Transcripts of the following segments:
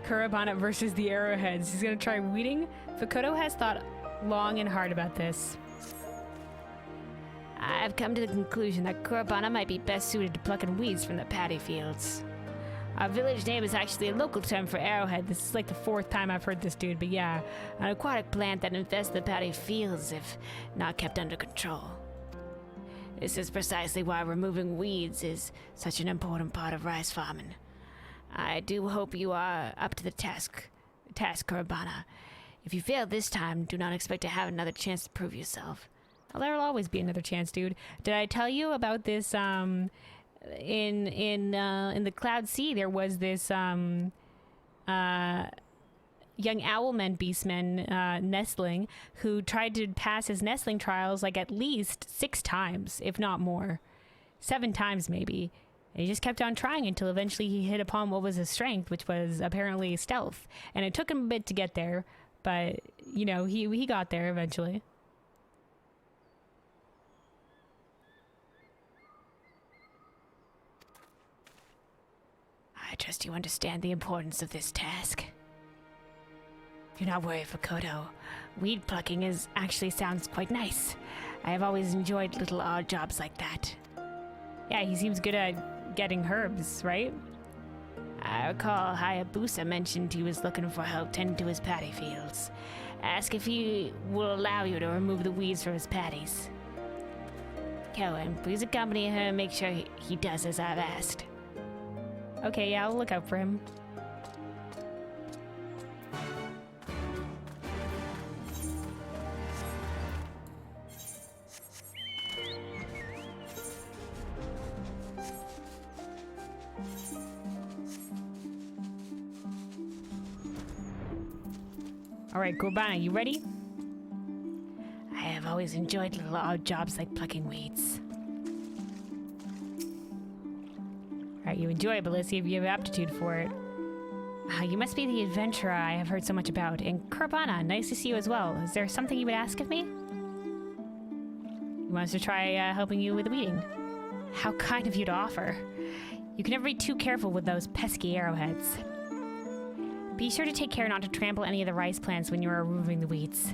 Kurabana versus the arrowheads. He's gonna try weeding. Fukoto has thought long and hard about this. I've come to the conclusion that Kurabana might be best suited to plucking weeds from the paddy fields. Our village name is actually a local term for arrowhead. This is like the 4th time I've heard this dude, but yeah. An aquatic plant that infests the paddy fields if not kept under control. This is precisely why removing weeds is such an important part of rice farming. I do hope you are up to the task, Kurabana. If you fail this time, do not expect to have another chance to prove yourself. Well, there'll always be another chance, dude. Did I tell you about this, in the Cloud Sea, there was this, young owlman beastman, nestling, who tried to pass his nestling trials, like, at least 6 times, if not more. 7 times, maybe. And he just kept on trying until eventually he hit upon what was his strength, which was apparently stealth. And it took him a bit to get there, but, you know, he got there eventually. I trust you understand the importance of this task. Do not worry, Fukoto. Weed plucking actually sounds quite nice. I have always enjoyed little odd jobs like that. Yeah, he seems good at getting herbs, right? I recall Hayabusa mentioned he was looking for help tending to his paddy fields. Ask if he will allow you to remove the weeds from his paddies. Cohen, please accompany her and make sure he does as I've asked. Okay, yeah, I'll look out for him. Alright, Kurabana, you ready? I have always enjoyed little odd jobs like plucking weeds. Alright, you enjoy it, but let's see if you have aptitude for it. You must be the adventurer I have heard so much about. And Kurabana, nice to see you as well. Is there something you would ask of me? You want us to try helping you with the weeding? How kind of you to offer. You can never be too careful with those pesky arrowheads. Be sure to take care not to trample any of the rice plants when you are removing the weeds.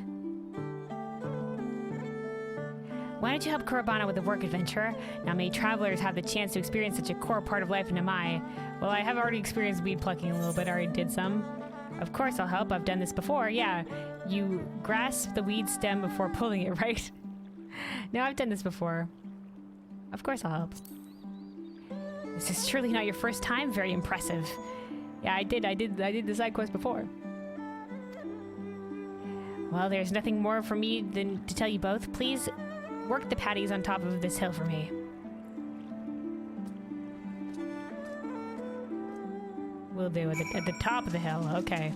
Why don't you help Kurabana with the work, adventurer? Now many travelers have the chance to experience such a core part of life in Namai. Well, I have already experienced weed plucking a little bit. I already did some. Of course I'll help. I've done this before. Yeah, you grasp the weed stem before pulling it, right? No, I've done this before. Of course I'll help. This is surely not your first time. Very impressive. Yeah, I did the side quest before. Well, there's nothing more for me than to tell you both. Please work the paddies on top of this hill for me. Will do. At the top of the hill. Okay.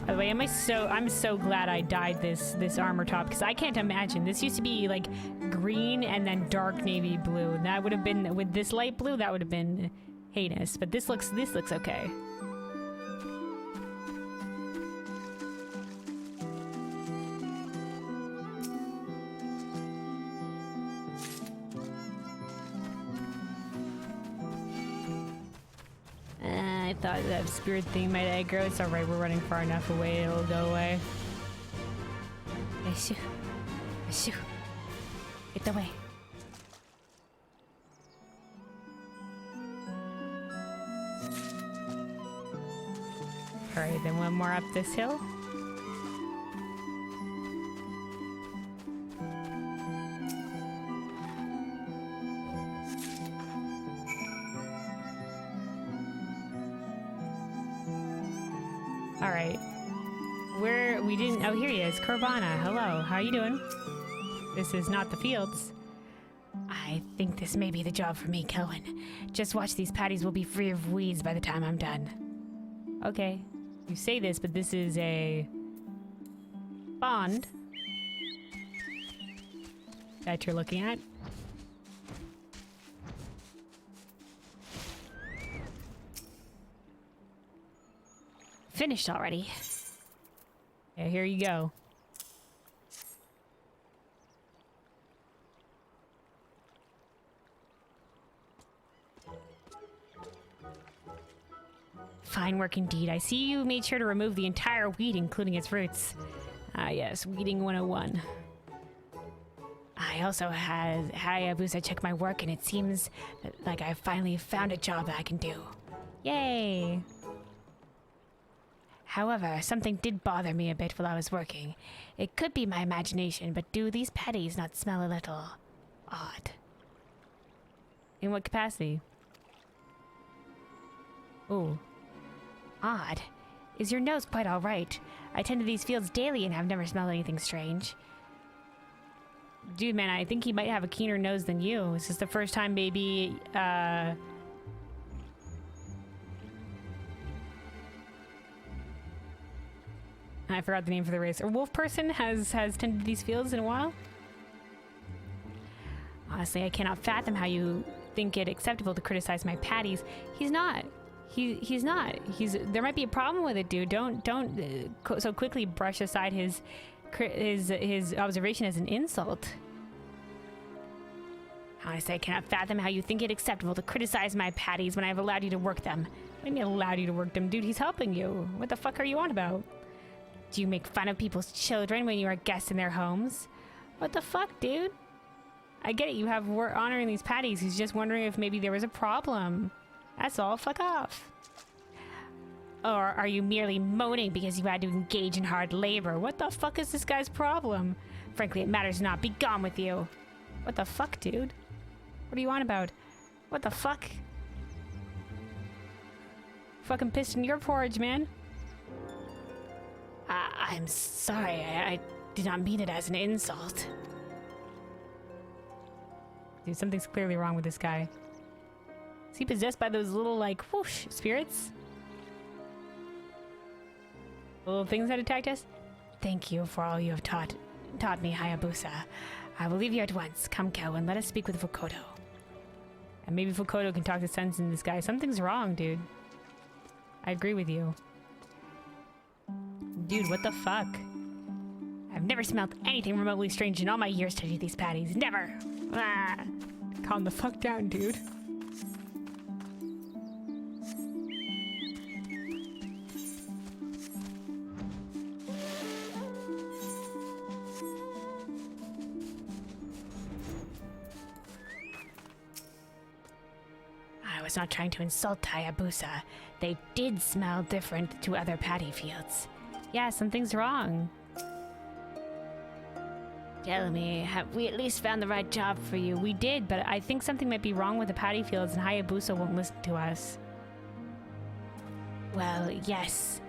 By the way, I'm so glad I dyed this armor top, because I can't imagine. This used to be like green and then dark navy blue. And that would have been, with this light blue, that would have been heinous. But this looks okay. I thought that spirit thing might aggro. It's alright, we're running far enough away, it'll go away. Ashoo. Ashoo. Get away. Alright, then one more up this hill. Alright. We didn't... Oh, here he is. Kurabana. Hello. How you doing? This is not the fields. I think this may be the job for me, Cohen. Just watch, these paddies will be free of weeds by the time I'm done. Okay. You say this, but this is a... pond that you're looking at. Finished already. Yeah, here you go. Fine work indeed. I see you made sure to remove the entire weed, including its roots. Ah yes, weeding 101. I also had Hayabusa check my work, and it seems like I finally found a job that I can do. Yay! However, something did bother me a bit while I was working. It could be my imagination, but do these patties not smell a little odd? In what capacity? Ooh. Odd. Is your nose quite alright? I tend to these fields daily and have never smelled anything strange. Dude, man, I think he might have a keener nose than you. Is this the first time maybe, I forgot the name for the race. A wolf person has tended these fields in a while? Honestly, I cannot fathom how you think it acceptable to criticize my patties. He's not. He's not. There might be a problem with it, dude. Don't so quickly brush aside his observation as an insult. Honestly, I cannot fathom how you think it acceptable to criticize my patties when I have allowed you to work them. What do you mean allowed you to work them? Dude, he's helping you. What the fuck are you on about? Do you make fun of people's children when you are guests in their homes? What the fuck, dude? I get it, you have honoring these patties. He's just wondering if maybe there was a problem. That's all. Fuck off. Or are you merely moaning because you had to engage in hard labor? What the fuck is this guy's problem? Frankly, it matters not. Be gone with you. What the fuck, dude? What are you on about? What the fuck? Fucking pissed in your porridge, man. I'm sorry. I did not mean it as an insult. Dude, something's clearly wrong with this guy. Is he possessed by those little, like, whoosh spirits? Little things that attacked us? Thank you for all you have taught me, Hayabusa. I will leave you at once. Come, Kel, and let us speak with Fukoto. And maybe Fukoto can talk to sense in this guy. Something's wrong, dude. I agree with you. Dude, what the fuck? I've never smelled anything remotely strange in all my years touching these patties. Never! Ah. Calm the fuck down, dude. I was not trying to insult Hayabusa. They did smell different to other patty fields. Yeah, something's wrong. Tell me, have we at least found the right job for you? We did, but I think something might be wrong with the patty fields and Hayabusa won't listen to us. Well, yes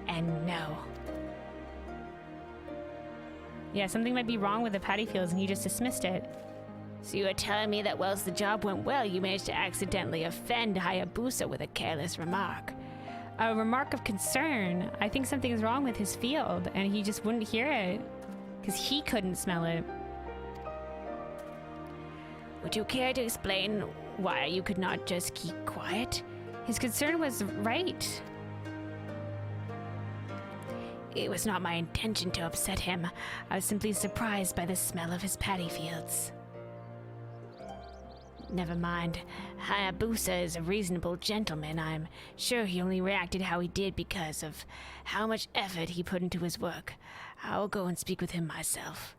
and no. Yeah, something might be wrong with the patty fields and you just dismissed it. So you are telling me that whilst the job went well, you managed to accidentally offend Hayabusa with a careless remark? A remark of concern. I think something is wrong with his field, and he just wouldn't hear it. Because he couldn't smell it. Would you care to explain why you could not just keep quiet? His concern was right. It was not my intention to upset him. I was simply surprised by the smell of his paddy fields. Never mind. Hayabusa is a reasonable gentleman. I'm sure he only reacted how he did because of how much effort he put into his work. I'll go and speak with him myself.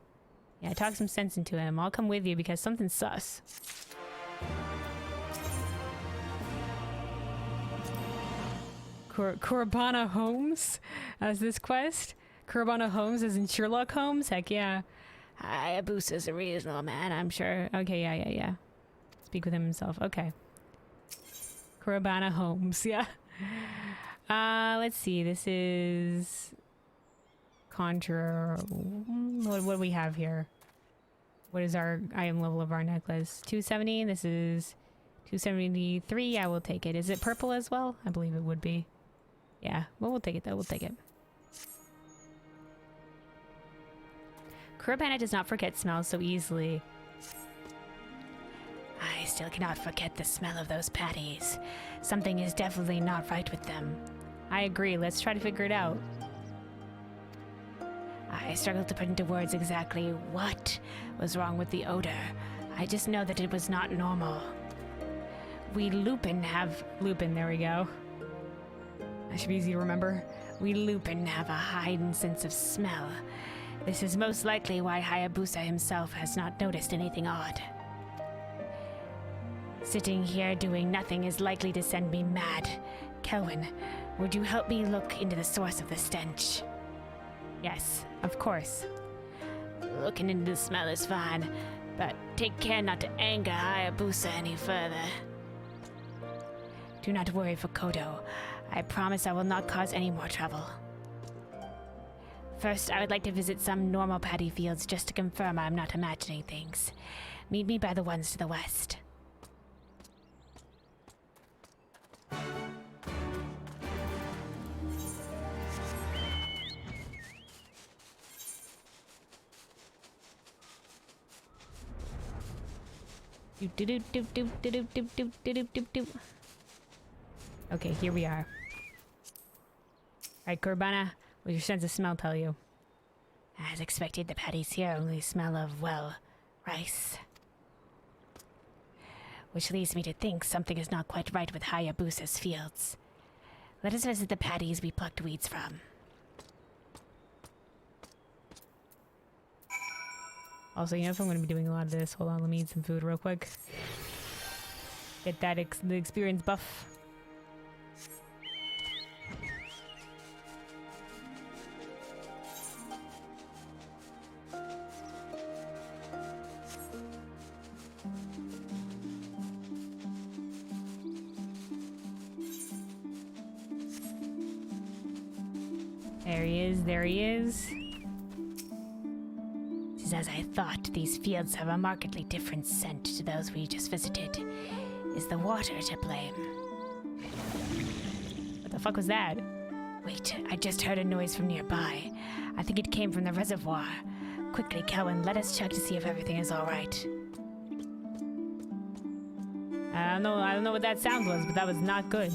Yeah, talk some sense into him. I'll come with you because something's sus. Kurbana Holmes as this quest? Kurbana Holmes as in Sherlock Holmes? Heck yeah. Hayabusa's a reasonable man, I'm sure. Okay, yeah. Speak with him himself. Okay. Kurbana Holmes, yeah. Let's see. This is Conjure. What do we have here? What is our item level of our necklace? 270. This is 273. I will take it. Is it purple as well? I believe it would be. Yeah. Well, we'll take it though. We'll take it. Kurbana does not forget smells so easily. I still cannot forget the smell of those patties. Something is definitely not right with them. I agree. Let's try to figure it out. I struggle to put into words exactly what was wrong with the odor. I just know that it was not normal. We Lupin, there we go. That should be easy to remember. We Lupin have a heightened sense of smell. This is most likely why Hayabusa himself has not noticed anything odd. Sitting here doing nothing is likely to send me mad. Kelvin, would you help me look into the source of the stench? Yes, of course. Looking into the smell is fine, but take care not to anger Hayabusa any further. Do not worry, Fukodo. I promise I will not cause any more trouble. First, I would like to visit some normal paddy fields just to confirm I'm not imagining things. Meet me by the ones to the west. Okay, here we are. Alright, Corbana, what does your sense of smell tell you? As expected, the paddies here only smell of, well, rice. Which leads me to think something is not quite right with Hayabusa's fields. Let us visit the paddies we plucked weeds from. Also, you know, if I'm going to be doing a lot of this, hold on, let me eat some food real quick. Get that the experience buff. There he is, there he is. It is as I thought, these fields have a markedly different scent to those we just visited. Is the water to blame? What the fuck was that? Wait, I just heard a noise from nearby. I think it came from the reservoir. Quickly, Kelvin, let us check to see if everything is alright. I don't know what that sound was, but that was not good.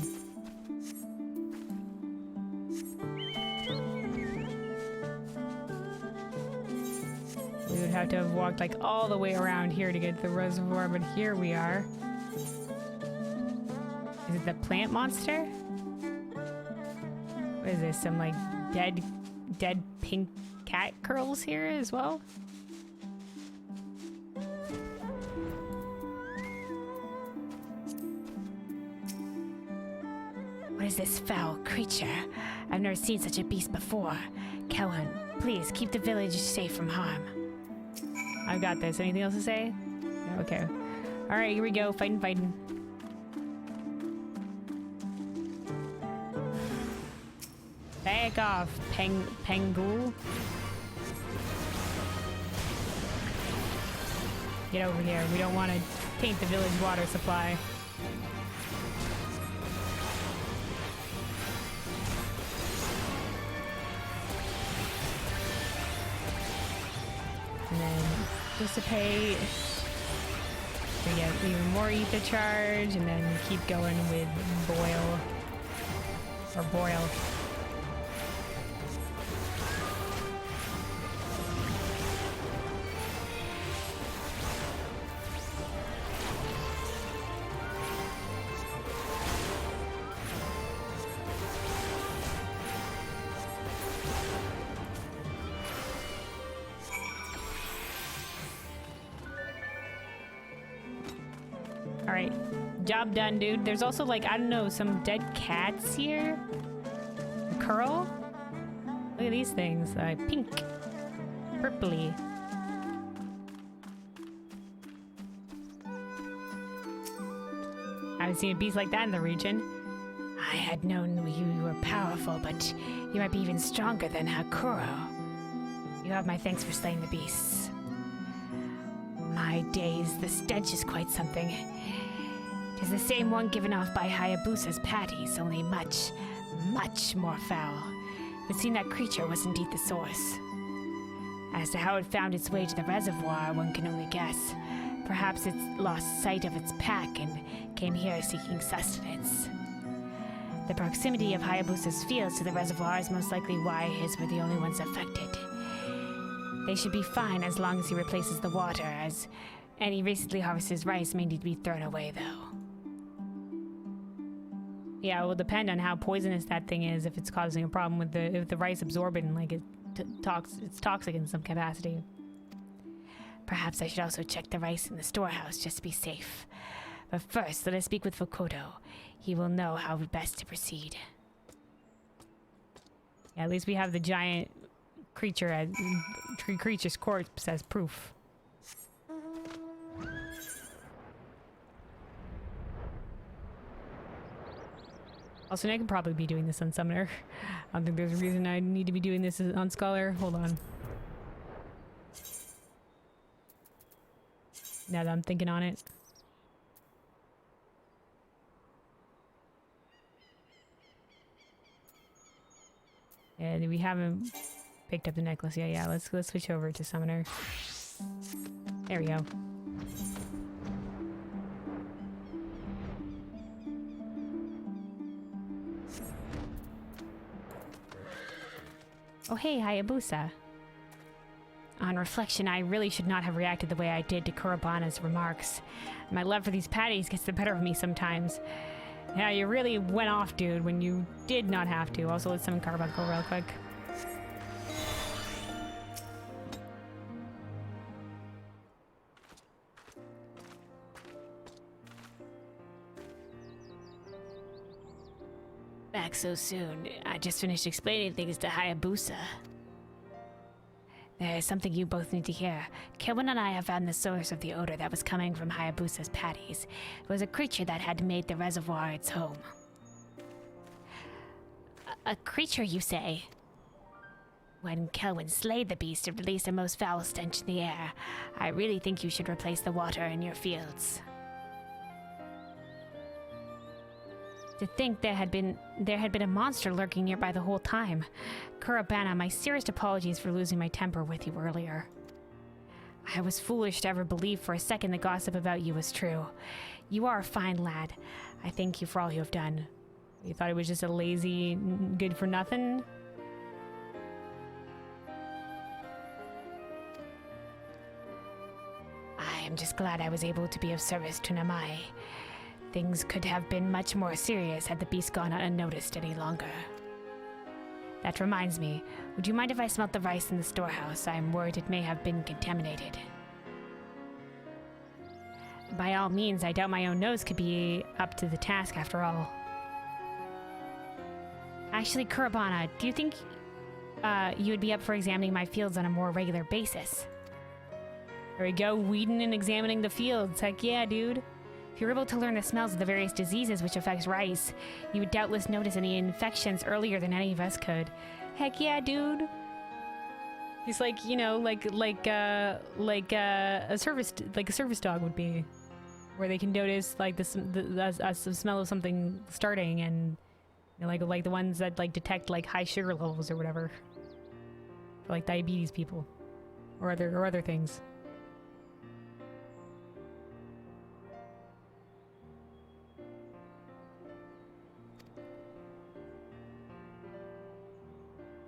We would have to have walked like all the way around here to get to the reservoir, but here we are. Is it the plant monster? What is this? Some like dead pink cat curls here as well? What is this foul creature? I've never seen such a beast before. Kelvin, please keep the village safe from harm. I've got this. Anything else to say? Okay. Alright, here we go. Fighting. Back off, Pengul. Get over here. We don't want to taint the village water supply. And then dissipate. We get even more ether charge, and then keep going with boil. Or boil. Alright, job done, dude. There's also, like, I don't know, some dead cats here? A curl? Look at these things. Pink. Purpley. I haven't seen a beast like that in the region. I had known you were powerful, but you might be even stronger than Hakuro. You have my thanks for slaying the beasts. My days, the stench is quite something. It is the same one given off by Hayabusa's patties, only much, much more foul. It would seem that creature was indeed the source. As to how it found its way to the reservoir, one can only guess. Perhaps it lost sight of its pack and came here seeking sustenance. The proximity of Hayabusa's fields to the reservoir is most likely why his were the only ones affected. They should be fine as long as he replaces the water, as any recently harvested rice may need to be thrown away, though. Yeah, it will depend on how poisonous that thing is, if it's causing a problem with if the rice absorbent, like it's toxic in some capacity. Perhaps I should also check the rice in the storehouse just to be safe. But first, let us speak with Fukuto. He will know how best to proceed. Yeah, at least we have the giant creature's corpse as proof. Also, I can probably be doing this on Summoner. I don't think there's a reason I need to be doing this on Scholar. Hold on. Now that I'm thinking on it. Yeah, we haven't picked up the necklace yet. Yeah, let's switch over to Summoner. There we go. Oh hey, Hayabusa. On reflection, I really should not have reacted the way I did to Kurabana's remarks. My love for these patties gets the better of me sometimes. Yeah, you really went off, dude, when you did not have to. Also, let's summon Carbuncle real quick. Back so soon. I just finished explaining things to Hayabusa. There is something you both need to hear. Kelvin and I have found the source of the odor that was coming from Hayabusa's patties. It was a creature that had made the reservoir its home. A creature, you say? When Kelvin slayed the beast, it released a most foul stench in the air. I really think you should replace the water in your fields. To think there had been a monster lurking nearby the whole time. Kurabana, my sincerest apologies for losing my temper with you earlier. I was foolish to ever believe for a second the gossip about you was true. You are a fine lad. I thank you for all you have done. You thought it was just a lazy, good-for-nothing? I am just glad I was able to be of service to Namai. Things could have been much more serious had the beast gone unnoticed any longer. That reminds me, would you mind if I smelt the rice in the storehouse? I am worried it may have been contaminated. By all means, I doubt my own nose could be up to the task after all. Actually, Kurabana, do you think you would be up for examining my fields on a more regular basis? There we go, weeding and examining the fields. Heck yeah, dude. If you're able to learn the smells of the various diseases which affects rice, you would doubtless notice any infections earlier than any of us could. Heck yeah, dude. He's like, you know, like a service dog would be, where they can notice like the smell of something starting, and you know, like the ones that like detect like high sugar levels or whatever, for like diabetes people, or other things.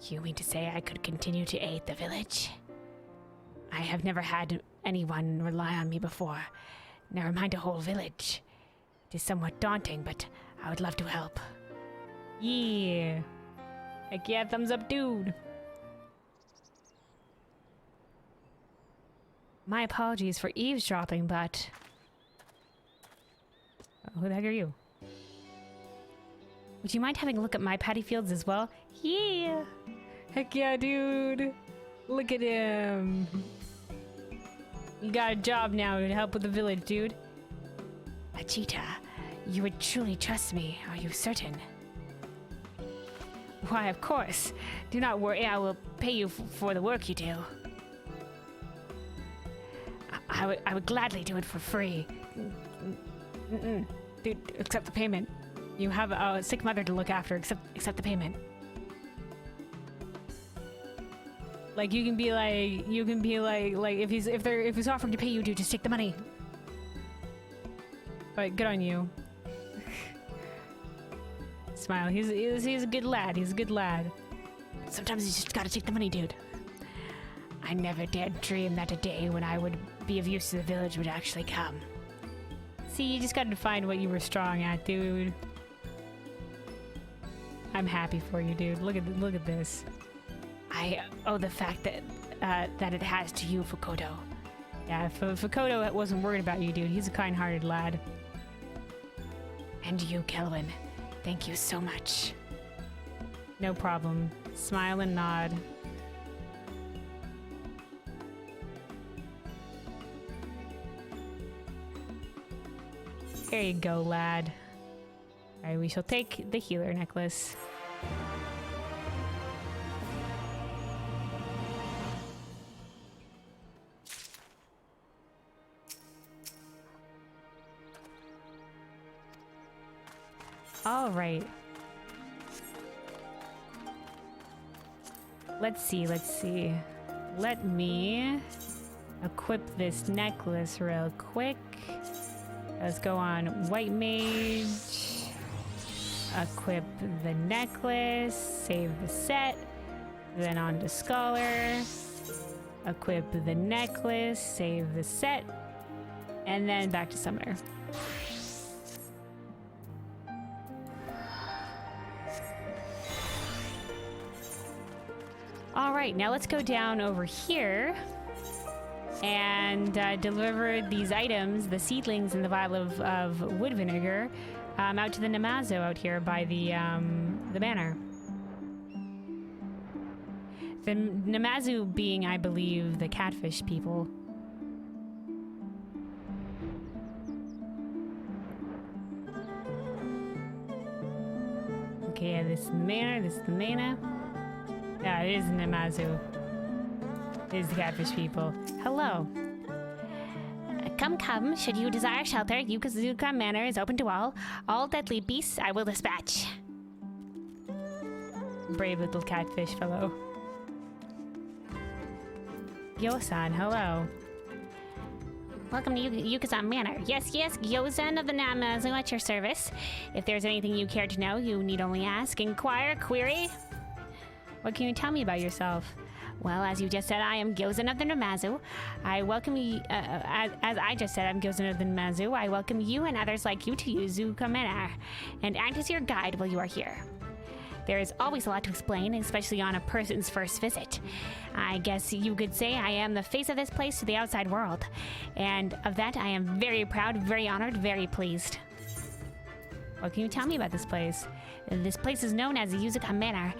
You mean to say I could continue to aid the village? I have never had anyone rely on me before. Never mind a whole village. It is somewhat daunting, but I would love to help. Yeah. Heck yeah, thumbs up, dude. My apologies for eavesdropping, but... who the heck are you? Would you mind having a look at my paddy fields as well? Yeah! Heck yeah, dude! Look at him! You got a job now to help with the village, dude. Achita, you would truly trust me, are you certain? Why, of course. Do not worry, I will pay you for the work you do. I would gladly do it for free. Dude, accept the payment. You have a sick mother to look after. Accept the payment. Like you can be like if he's offering to pay you, dude, just take the money. But good on you. Smile. He's a good lad. He's a good lad. Sometimes you just gotta take the money, dude. I never dared dream that a day when I would be of use to the village would actually come. See, you just gotta find what you were strong at, dude. I'm happy for you, dude. Look at this. I owe the fact that that it has to you, Fukoto. Yeah, if Fukoto wasn't worried about you, dude. He's a kind-hearted lad. And you, Kelvin. Thank you so much. No problem. Smile and nod. There you go, lad. Alright, we shall take the healer necklace. Alright. Let's see. Let me equip this necklace real quick. Let's go on White Mage. Equip the necklace. Save the set. Then on to Scholar. Equip the necklace. Save the set. And then back to Summoner. Alright, now let's go down over here and deliver these items, the seedlings and the vial of wood vinegar, out to the Namazu out here by the manor. The Namazu being, I believe, the catfish people. Okay, yeah, this is the manor, this is the manor. Yeah, it is the Namazu. It is the catfish people. Hello. Come, should you desire shelter, Yukazuka Manor is open to all. All deadly beasts I will dispatch. Brave little catfish fellow. Yo-san, hello. Welcome to Yukazuka Manor. Yes, Gyozen of the Namazu at your service. If there's anything you care to know, you need only ask, inquire, query. What can you tell me about yourself? Well, as you just said, I am Gyozen of the Namazu. I welcome you, as I just said, I'm Gyozen of the Namazu. I welcome you and others like you to Yuzuka Manor, and act as your guide while you are here. There is always a lot to explain, especially on a person's first visit. I guess you could say I am the face of this place to the outside world, and of that I am very proud, very honored, very pleased. What can you tell me about this place? This place is known as Yuzuka Manor.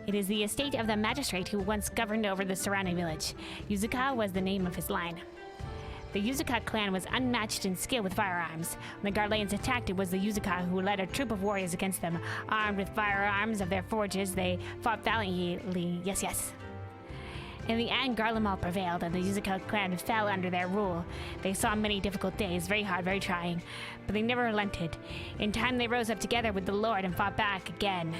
It is the estate of the magistrate who once governed over the surrounding village. Yuzuka was the name of his line. The Yuzuka clan was unmatched in skill with firearms. When the Garleans attacked, it was the Yuzuka who led a troop of warriors against them. Armed with firearms of their forges, they fought valiantly. Yes. In the end, Garlemald prevailed, and the Yuzuka clan fell under their rule. They saw many difficult days, very hard, very trying, but they never relented. In time, they rose up together with the Lord and fought back again.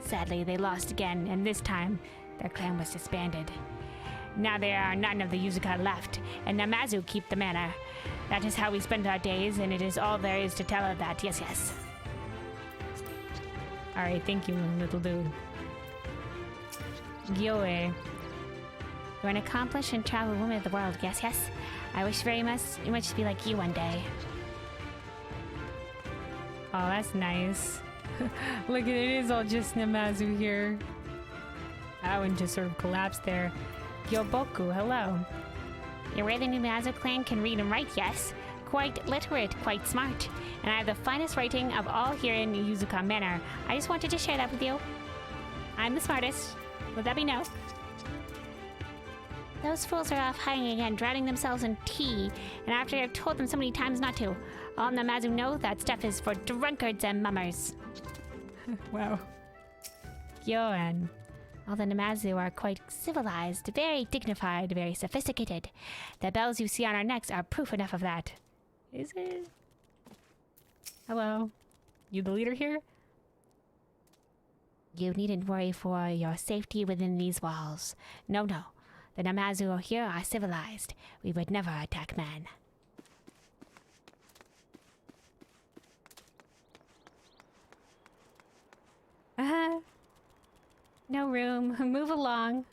Sadly, they lost again, and this time, their clan was disbanded. Now there are none of the Yuzuka left, and Namazu keep the manor. That is how we spend our days, and it is all there is to tell of that. Yes. Alright, thank you, little dude. Gyoe. You're an accomplished and traveled woman of the world. Yes. I wish very much to be like you one day. Oh, that's nice. Look, it is all just Namazu here. That one just sort of collapsed there. Gyoboku, hello. You're where the Namazu clan can read and write, yes. Quite literate, quite smart. And I have the finest writing of all here in Yuzuka Manor. I just wanted to share that with you. I'm the smartest. Let that be known. Those fools are off hiding again, drowning themselves in tea. And after I've told them so many times not to, all Namazu know that stuff is for drunkards and mummers. Wow. Yoan. All the Namazu are quite civilized, very dignified, very sophisticated. The bells you see on our necks are proof enough of that. Is it? Hello. You the leader here? You needn't worry for your safety within these walls. No. The Namazu here are civilized. We would never attack man. No room. Move along.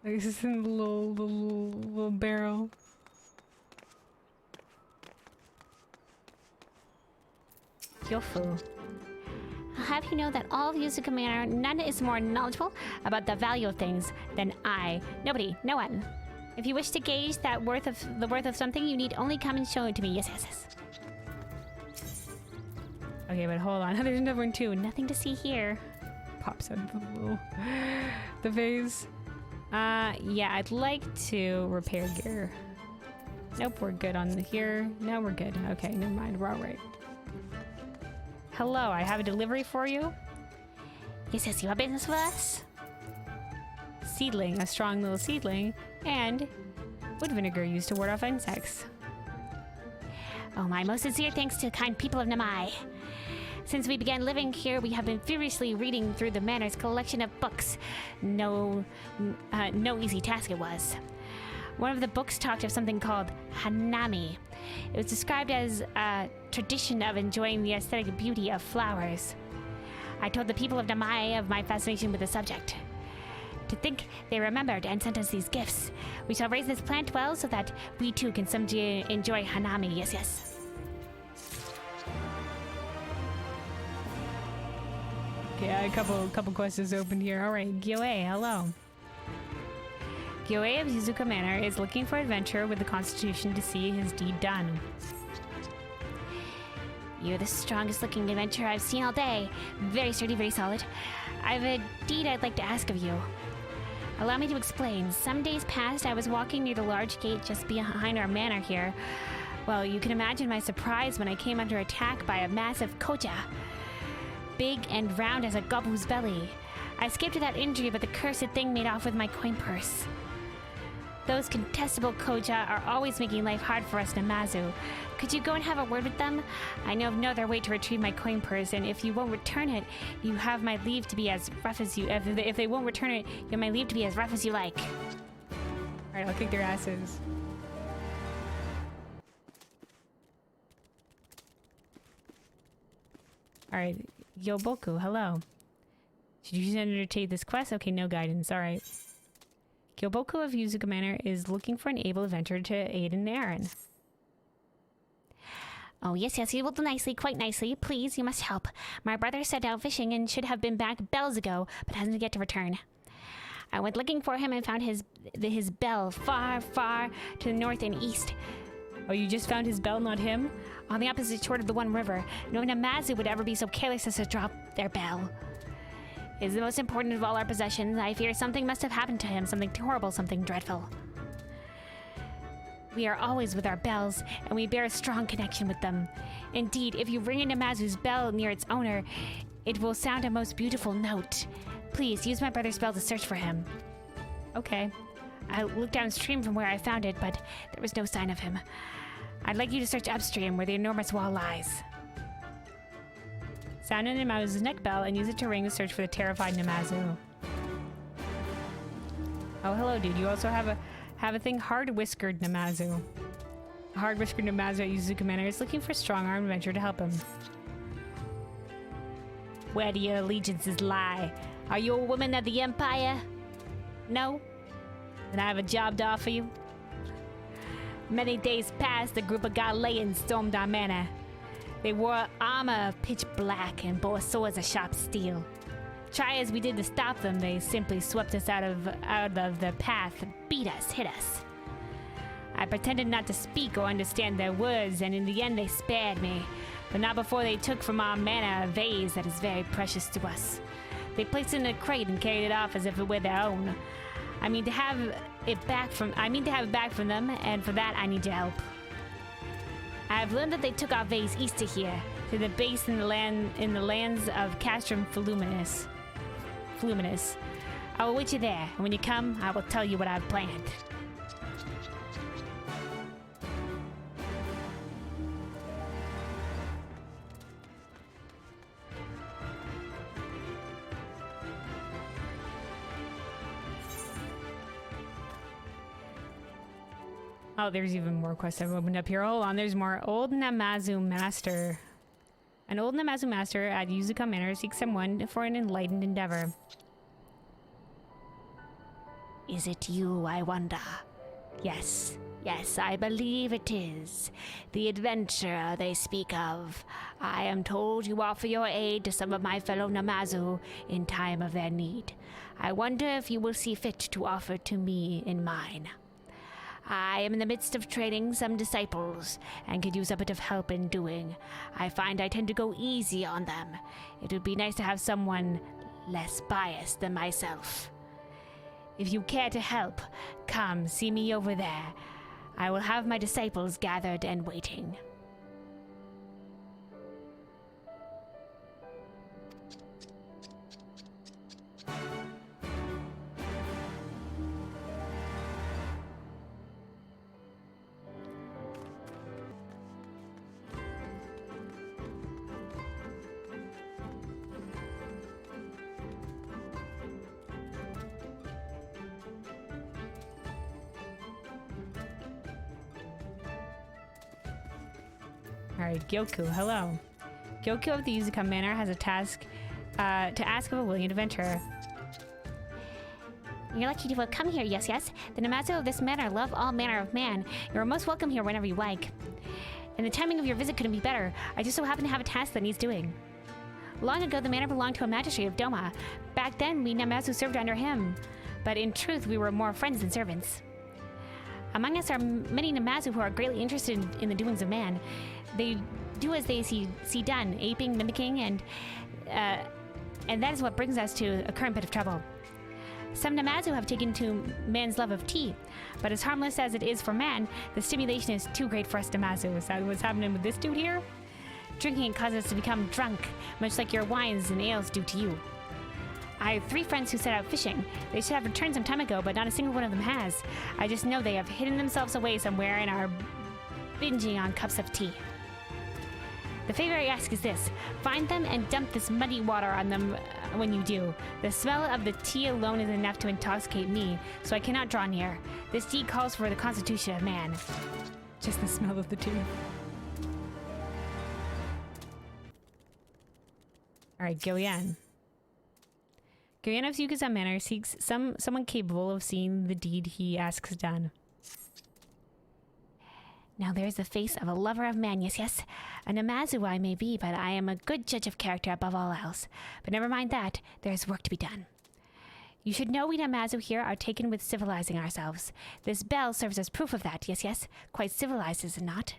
This is in the little barrel. Yofu. I'll have you know that all of Yuzuka Manor, none is more knowledgeable about the value of things than I. Nobody, no one. If you wish to gauge the worth of something, you need only come and show it to me. Yes, yes, yes. Okay, but hold on. There's another one too. Nothing to see here. Pops out of the vase. Yeah, I'd like to repair gear. Nope, we're good on here. No, we're good. Okay, never mind. We're all right. Hello, I have a delivery for you. Yes, yes, you have business with us? Seedling, a strong little seedling, and wood vinegar used to ward off insects. Oh, my most sincere thanks to the kind people of Namai. Since we began living here, we have been furiously reading through the manor's collection of books. No easy task it was. One of the books talked of something called Hanami. It was described as a tradition of enjoying the aesthetic beauty of flowers. I told the people of Namai of my fascination with the subject. To think they remembered and sent us these gifts. We shall raise this plant well so that we too can someday enjoy Hanami. Yes, yes. Okay, a couple questions open here. All right, Gyoe, hello. Gyoe of Yuzuka Manor is looking for adventure with the Constitution to see his deed done. You're the strongest looking adventurer I've seen all day. Very sturdy, very solid. I've a deed I'd like to ask of you. Allow me to explain. Some days past, I was walking near the large gate just behind our manor here. Well, you can imagine my surprise when I came under attack by a massive koja. Big and round as a gobu's belly. I escaped without injury, but the cursed thing made off with my coin purse. Those contestable koja are always making life hard for us Namazu. Could you go and have a word with them? I know of no other way to retrieve my coin purse, and if you won't return it, you have my leave to be as rough as you... If they won't return it, you have my leave to be as rough as you like. Alright, I'll kick their asses. Alright, Yoboku, hello. Should you undertake this quest? Okay, no guidance. Alright. Gyoboku of Yuzuka Manor is looking for an able adventurer to aid in an errand. Oh, yes, yes, you will do nicely, quite nicely. Please, you must help. My brother set out fishing and should have been back bells ago, but hasn't yet to return. I went looking for him and found his bell far, far to the north and east. Oh, you just found his bell, not him? On the opposite shore of the one river. No Namazu would ever be so careless as to drop their bell. It is the most important of all our possessions. I fear something must have happened to him, something horrible, something dreadful. We are always with our bells, and we bear a strong connection with them. Indeed, if you ring a Namazu's bell near its owner, it will sound a most beautiful note. Please, use my brother's bell to search for him. Okay. I looked downstream from where I found it, but there was no sign of him. I'd like you to search upstream where the enormous wall lies. Sound in Namazu's neck bell and use it to ring to search for the terrified Namazu. Oh, hello, dude. You also have a thing, hard-whiskered Namazu. A hard-whiskered Namazu at Yuzuka Manor is looking for a strong-armed adventurer to help him. Where do your allegiances lie? Are you a woman of the Empire? No? Then I have a job to offer you. Many days past, a group of Galileans stormed our manor. They wore armor of pitch black and bore swords of sharp steel. Try as we did to stop them, they simply swept us out of the path, beat us, hit us. I pretended not to speak or understand their words, and in the end they spared me, but not before they took from our manor a vase that is very precious to us. They placed it in a crate and carried it off as if it were their own. I mean to have it back from them, and for that I need your help. I have learned that they took our vase east of here, to the base in the lands of Castrum Fluminus. I will wait you there, and when you come, I will tell you what I've planned. Oh, there's even more quests I've opened up here. Hold on, there's more. Old Namazu Master. An old Namazu Master at Yuzuka Manor seeks someone for an enlightened endeavor. Is it you, I wonder? Yes, Yes, I believe it is. The adventurer they speak of. I am told you offer your aid to some of my fellow Namazu in time of their need. I wonder if you will see fit to offer to me in mine. I am in the midst of training some disciples and could use a bit of help in doing. I find I tend to go easy on them. It would be nice to have someone less biased than myself. If you care to help, come see me over there. I will have my disciples gathered and waiting. Alright, Gyoku, hello. Gyoku of the Yuzuka Manor has a task to ask of a willing adventurer. You're lucky to have come here, yes. The Namazu of this manor love all manner of man. You are most welcome here whenever you like. And the timing of your visit couldn't be better. I just so happen to have a task that needs doing. Long ago, the manor belonged to a magistrate of Doma. Back then, we Namazu served under him. But in truth, we were more friends than servants. Among us are many Namazu who are greatly interested in the doings of man. They do as they see done, aping, mimicking, and that is what brings us to a current bit of trouble. Some Namazu have taken to man's love of tea, but as harmless as it is for man, the stimulation is too great for us Namazu. Is that what's happening with this dude here? Drinking it causes us to become drunk, much like your wines and ales do to you. I have 3 friends who set out fishing. They should have returned some time ago, but not a single one of them has. I just know they have hidden themselves away somewhere and are binging on cups of tea. The favor I ask is this: find them and dump this muddy water on them when you do. The smell of the tea alone is enough to intoxicate me, so I cannot draw near. This deed calls for the constitution of man. Just the smell of the tea. Alright, Gillian. Gillian of Yuzuka Manor seeks someone capable of seeing the deed he asks done. Now there's the face of a lover of man, yes. A Namazu I may be, but I am a good judge of character above all else. But never mind that, there's work to be done. You should know we Namazu here are taken with civilizing ourselves. This bell serves as proof of that, yes. Quite civilized, is it not?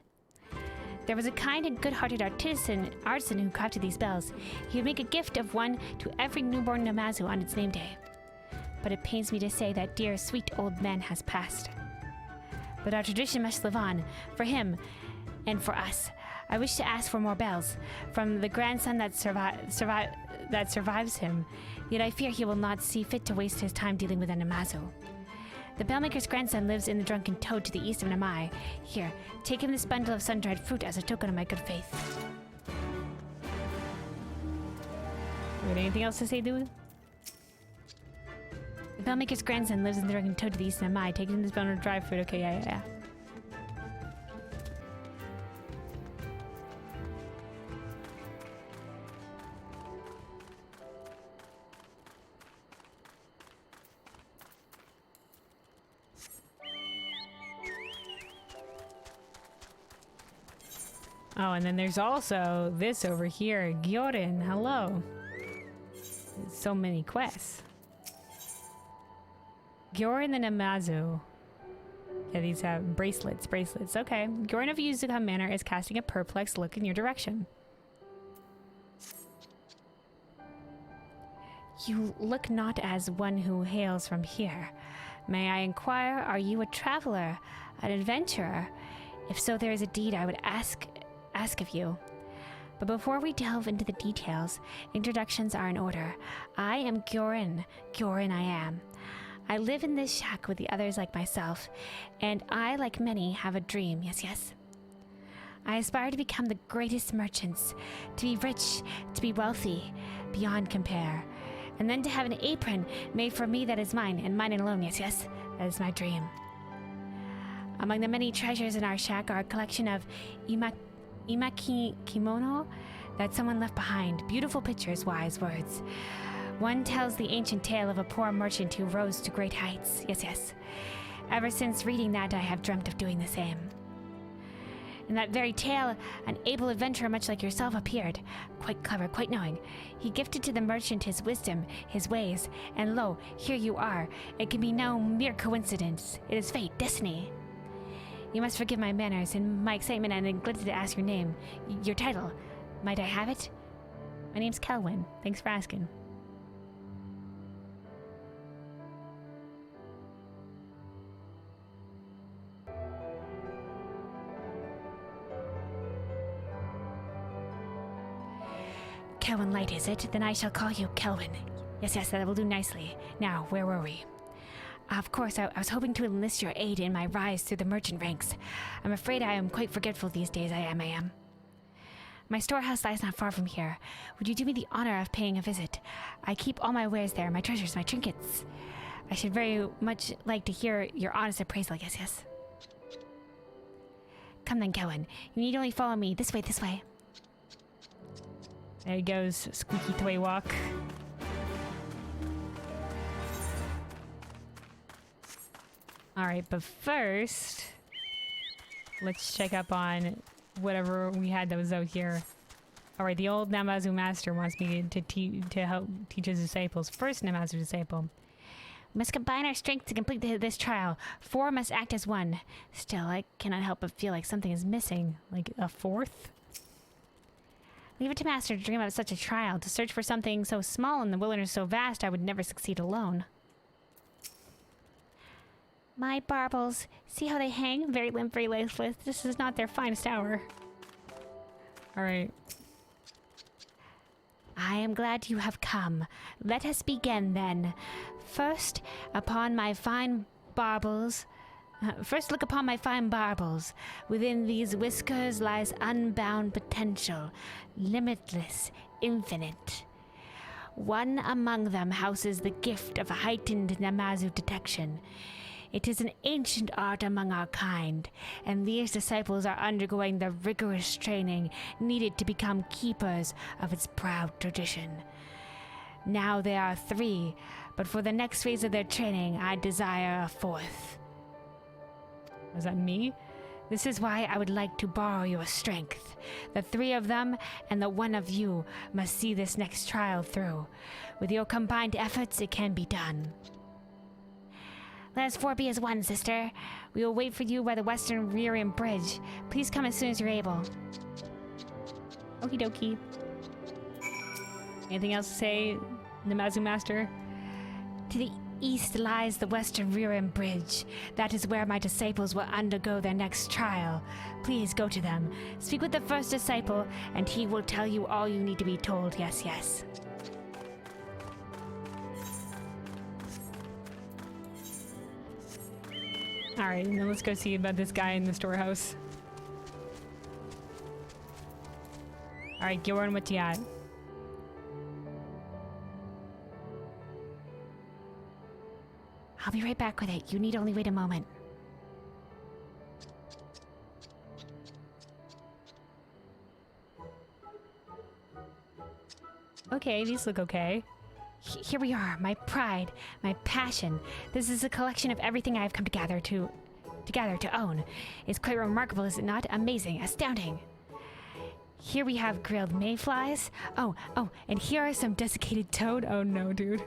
There was a kind and good-hearted artisan who crafted these bells. He would make a gift of one to every newborn Namazu on its name day. But it pains me to say that dear, sweet old man has passed. But our tradition must live on, for him and for us. I wish to ask for more bells, from the grandson that survives him, yet I fear he will not see fit to waste his time dealing with a Namazu. The bellmaker's grandson lives in the Drunken Toad to the east of Namai. Here, take him this bundle of sun-dried fruit as a token of my good faith. Wait, anything else to say, dude? The bellmaker's grandson lives in the Drunken Toad to the east of Namai. Take him this bundle of dry fruit. Okay, yeah. Oh, and then there's also this over here. Gyorin, hello. So many quests. Gyorin the Namazu. Yeah, these have bracelets. Okay. Gyorin of Yuzuka Manor is casting a perplexed look in your direction. You look not as one who hails from here. May I inquire, are you a traveler, an adventurer? If so, there is a deed I would ask of you. But before we delve into the details, introductions are in order. I am Gyorin. Gyorin I am. I live in this shack with the others like myself, and I, like many, have a dream, yes. I aspire to become the greatest merchants, to be rich, to be wealthy, beyond compare, and then to have an apron made for me that is mine, and mine alone, yes. That is my dream. Among the many treasures in our shack are a collection of imaki kimono that someone left behind. Beautiful pictures, wise words. One tells the ancient tale of a poor merchant who rose to great heights. Yes. Ever since reading that, I have dreamt of doing the same. In that very tale, an able adventurer much like yourself appeared, quite clever, quite knowing. He gifted to the merchant his wisdom, his ways, and lo, here you are. It can be no mere coincidence. It is fate, destiny. You must forgive my manners and my excitement and neglected to ask your name, your title. Might I have it? My name's Kelwyn. Thanks for asking. Kelwyn Light, is it? Then I shall call you Kelwyn. Yes, that will do nicely. Now, where were we? Of course, I was hoping to enlist your aid in my rise through the merchant ranks. I'm afraid I am quite forgetful these days, I am. My storehouse lies not far from here. Would you do me the honor of paying a visit? I keep all my wares there, my treasures, my trinkets. I should very much like to hear your honest appraisal, yes. Come then, Kelwyn. You need only follow me. This way. There he goes, squeaky toy walk. Alright, but first, let's check up on whatever we had that was out here. Alright, the old Namazu Master wants me to help teach his disciples. First Namazu disciple. We must combine our strength to complete this trial. 4 must act as 1. Still, I cannot help but feel like something is missing. Like a 4th? Leave it to Master to dream of such a trial. To search for something so small and the wilderness so vast, I would never succeed alone. My baubles. See how they hang? Very limp, very lifeless. This is not their finest hour. Alright. I am glad you have come. Let us begin then. First, upon my fine baubles. First look upon my fine baubles. Within these whiskers lies unbound potential. Limitless, infinite. One among them houses the gift of heightened Namazu detection. It is an ancient art among our kind, and these disciples are undergoing the rigorous training needed to become keepers of its proud tradition. Now there are 3, but for the next phase of their training, I desire a 4th. Was that me? This is why I would like to borrow your strength. The 3 of them and the 1 of you must see this next trial through. With your combined efforts, it can be done. Let us 4 be as 1, sister. We will wait for you by the western rear end bridge. Please come as soon as you're able. Okie dokie. Anything else to say, Namazu Master? To the east lies the western rear end bridge. That is where my disciples will undergo their next trial. Please go to them. Speak with the first disciple, and he will tell you all you need to be told. Yes. Alright, now let's go see about this guy in the storehouse. Alright, Gilran, what you got? I'll be right back with it. You need only wait a moment. Okay, these look okay. Here we are, my pride, my passion. This is a collection of everything I have come to own. It's quite remarkable, is it not? Amazing, astounding. Here we have grilled mayflies. Oh, and here are some desiccated toad. Oh no, dude.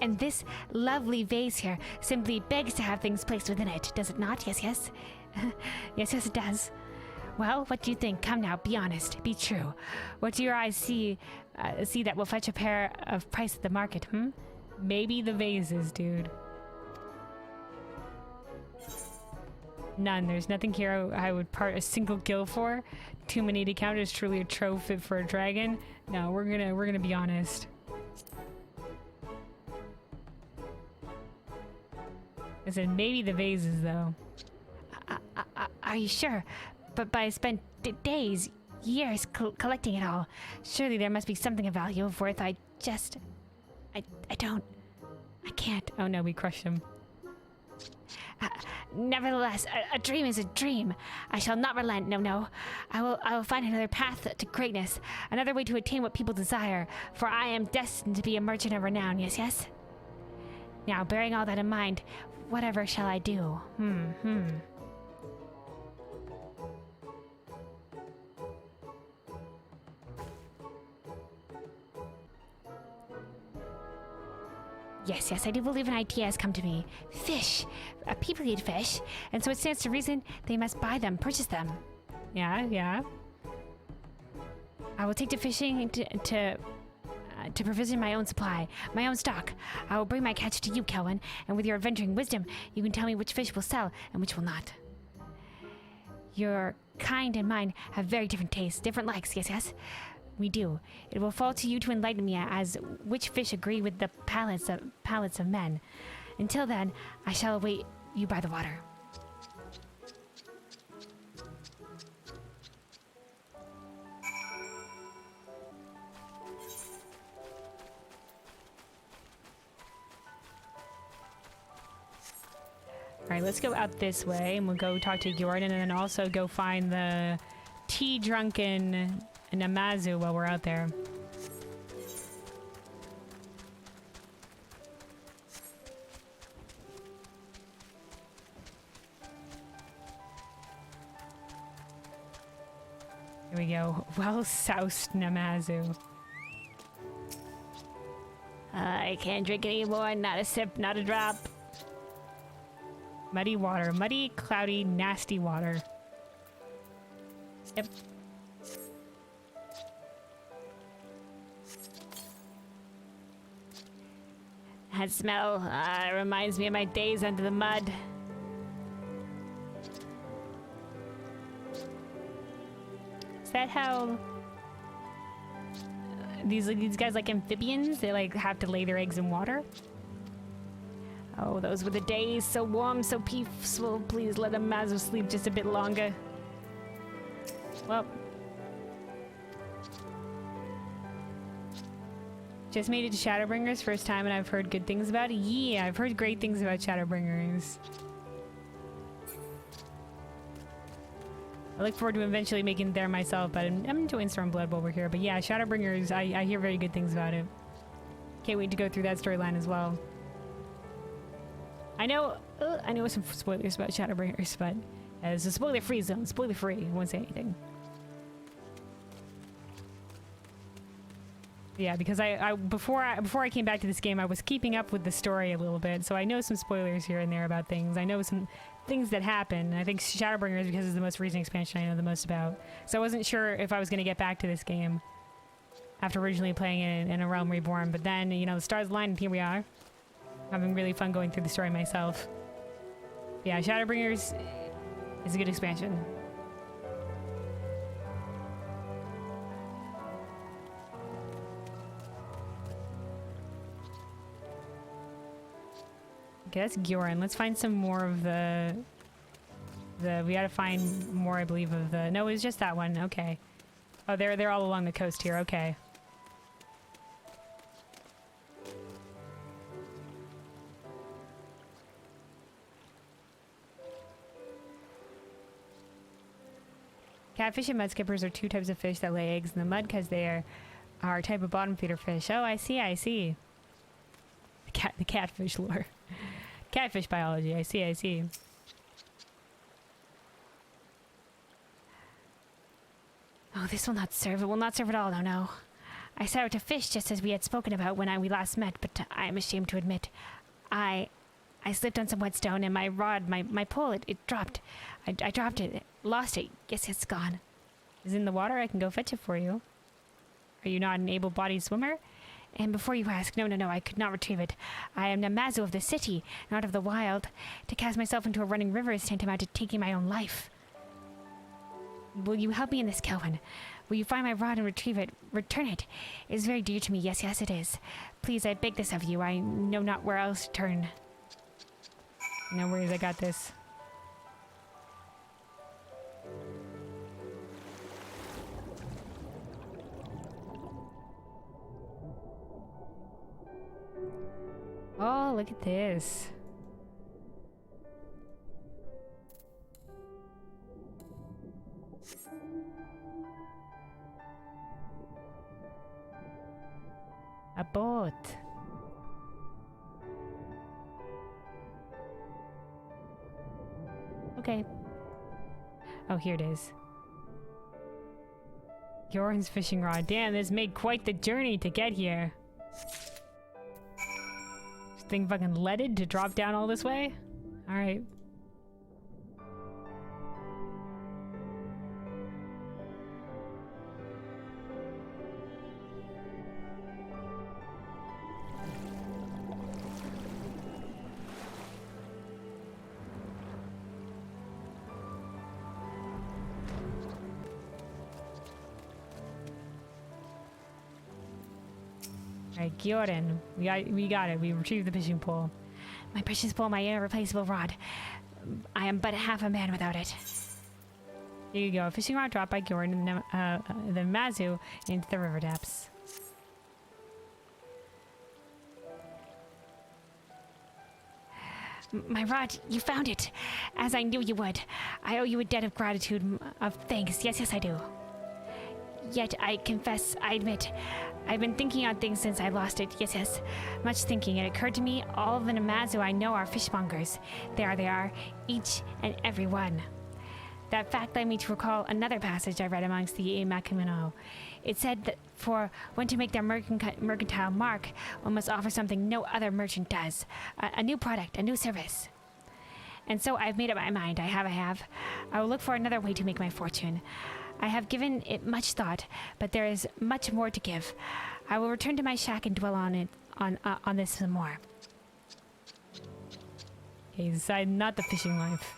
And this lovely vase here simply begs to have things placed within it, does it not? Yes. yes, it does. Well, what do you think? Come now, be honest, be true. What do your eyes see that will fetch a pair of price at the market, Maybe the vases, dude. None. There's nothing here I would part a single gil for. Too many to count. Is truly a trove fit for a dragon. No, we're gonna be honest. I said maybe the vases, though. Are you sure? But I spent days, years collecting it all. Surely there must be something of value, of worth. I can't. Oh no, we crushed him. Nevertheless, a dream is a dream. I shall not relent. No. I will find another path to greatness, another way to attain what people desire. For I am destined to be a merchant of renown. Yes. Now, bearing all that in mind, Whatever shall I do? Yes, I do believe an idea has come to me. Fish! People eat fish, and so it stands to reason they must buy them, purchase them. Yeah. I will take to fishing to provision my own supply, my own stock. I will bring my catch to you, Kelvin, and with your adventuring wisdom, you can tell me which fish will sell and which will not. Your kind and mine have very different tastes, different likes, yes? We do. It will fall to you to enlighten me as which fish agree with the palates of men. Until then, I shall await you by the water. Alright, let's go out this way, and we'll go talk to Jordan, and then also go find the tea-drunken Namazu while we're out there. Here we go. Well-soused Namazu. I can't drink anymore, not a sip, not a drop. Muddy water. Muddy, cloudy, nasty water. Yep. That smell reminds me of my days under the mud. Is that how these guys like amphibians? They like have to lay their eggs in water? Oh, those were the days, so warm, so peaceful. Please let Namazu sleep just a bit longer. Well, just made it to Shadowbringers, first time, and I've heard good things about it. Yeah, I've heard great things about Shadowbringers. I look forward to eventually making it there myself, but I'm enjoying Stormblood while we're here. But yeah, Shadowbringers, I hear very good things about it. Can't wait to go through that storyline as well. I know some spoilers about Shadowbringers, but it's a spoiler-free zone. Spoiler-free. I won't say anything. Yeah, because before I came back to this game, I was keeping up with the story a little bit, so I know some spoilers here and there about things. I know some things that happen. I think Shadowbringers, because it's the most recent expansion, I know the most about. So I wasn't sure if I was going to get back to this game after originally playing it in A Realm Reborn, but then, you know, the stars aligned and here we are. Having really fun going through the story myself. Yeah, Shadowbringers is a good expansion. Okay, that's Gioran. Let's find some more of the... We gotta find more, I believe, of the... No, it was just that one. Okay. Oh, they're all along the coast here. Okay. Catfish and mudskippers are two types of fish that lay eggs in the mud because they are a type of bottom feeder fish. Oh, I see. The catfish lore. Catfish biology. I see. Oh, this will not serve. It will not serve at all. No. I set out to fish just as we had spoken about when we last met, but I am ashamed to admit, I slipped on some whetstone and my rod, my pole, it dropped. I dropped it, lost it. Guess it's gone. Is it in the water? I can go fetch it for you. Are you not an able-bodied swimmer? And before you ask, no, I could not retrieve it. I am Namazu of the city, not of the wild. To cast myself into a running river is tantamount to taking my own life. Will you help me in this, Kelvin? Will you find my rod and retrieve it? Return it. It is very dear to me. Yes, it is. Please, I beg this of you. I know not where else to turn. No worries, I got this. Oh, look at this. A boat. Okay. Oh, here it is. Yoren's fishing rod. Damn, this made quite the journey to get here. This thing fucking leaded to drop down all this way? Alright. Alright, Gyoren. We got it. We retrieved the fishing pole. My precious pole, my irreplaceable rod. I am but half a man without it. Here you go. A fishing rod dropped by Gyoren and the Namazu into the river depths. My rod, you found it. As I knew you would. I owe you a debt of gratitude, of thanks. Yes, yes, I do. Yet, I confess, I admit, I've been thinking on things since I lost it. Yes, yes. Much thinking. It occurred to me, all of the Namazu I know are fishmongers. There they are, each and every one. That fact led me to recall another passage I read amongst the Namazu. It said that for one to make their mercantile mark, one must offer something no other merchant does. A new product, a new service. And so I've made up my mind. I have. I will look for another way to make my fortune. I have given it much thought, but there is much more to give. I will return to my shack and dwell on it, on this some more. Okay, you decide not the fishing life.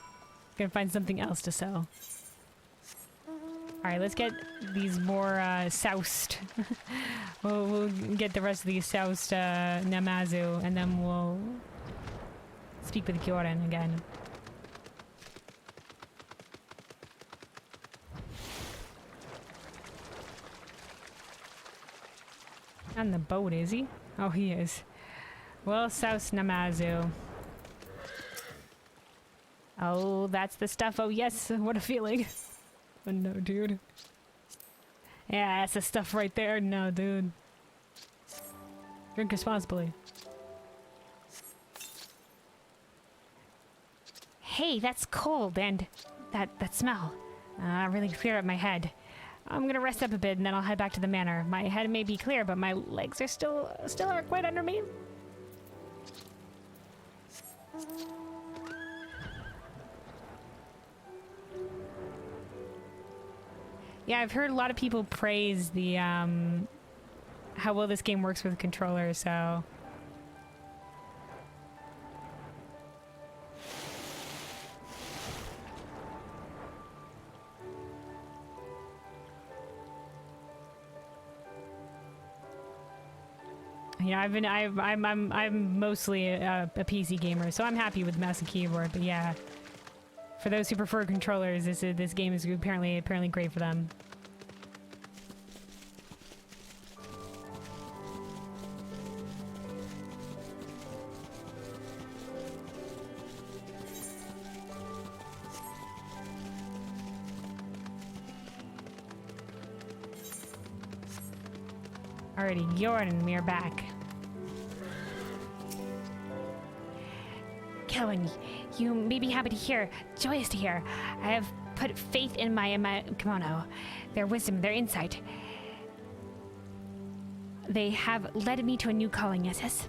Gonna find something else to sell. Alright, let's get these more soused. we'll get the rest of these soused Namazu, and then we'll speak with Gyoren again. On the boat, is he? Oh, he is. Well, soused Namazu. Oh, that's the stuff. Oh, yes. What a feeling. Oh, no, dude. Yeah, that's the stuff right there. No, dude. Drink responsibly. Hey, that's cold, and that smell. Really clear up my head. I'm gonna rest up a bit and then I'll head back to the manor. My head may be clear, but my legs are still aren't quite under me. Yeah, I've heard a lot of people praise the how well this game works with controllers, so you know, I'm mostly a PC gamer, so I'm happy with mouse and keyboard. But yeah, for those who prefer controllers, this game is apparently great for them. Alrighty, Gyoren and we're back. Kelvin, you may be happy to hear, joyous to hear. I have put faith in my kimono, their wisdom, their insight. They have led me to a new calling, yes.